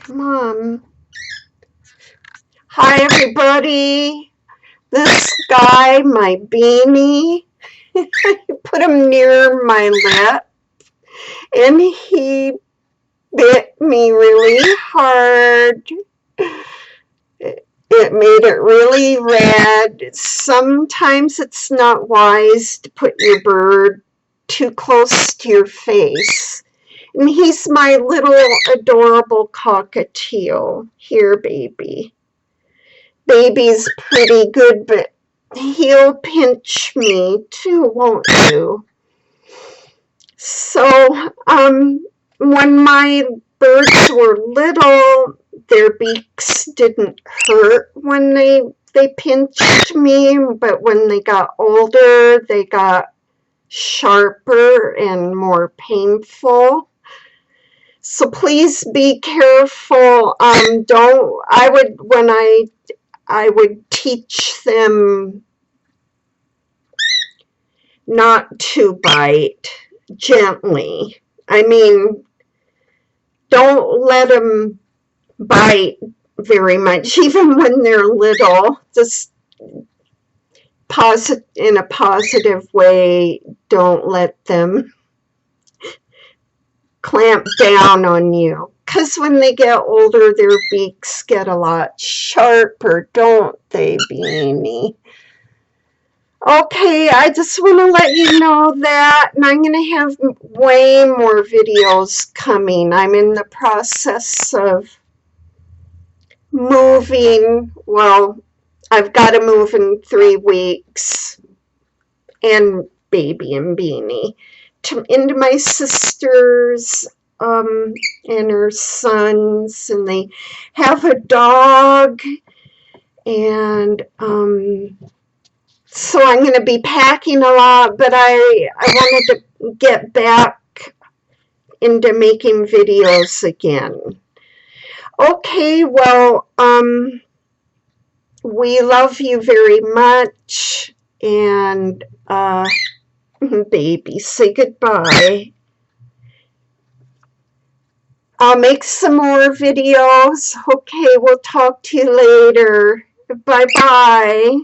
Mom. Hi, everybody. This guy, my Beenie, put him near my lip and he bit me really hard. It made it really red. Sometimes it's not wise to put your bird too close to your face. And he's my little adorable cockatiel. Here, baby. Baby's pretty good, but he'll pinch me too, won't you? So, when my birds were little, their beaks didn't hurt when they pinched me, but when they got older, they got sharper and more painful. So please be careful. Don't. I would teach them not to bite gently. I mean, don't let them bite very much, even when they're little. Just in a positive way, don't let them clamp down on you. Because when they get older, their beaks get a lot sharper, don't they, Beanie? Okay, I just want to let you know that, and I'm going to have way more videos coming. I'm in the process of moving. Well, I've got to move in 3 weeks, and baby and Beanie, into my sister's and her sons, and they have a dog, and so I'm going to be packing a lot, but I wanted to get back into making videos again. Okay, well, we love you very much, and baby, say goodbye. I'll make some more videos. Okay, we'll talk to you later. Bye-bye.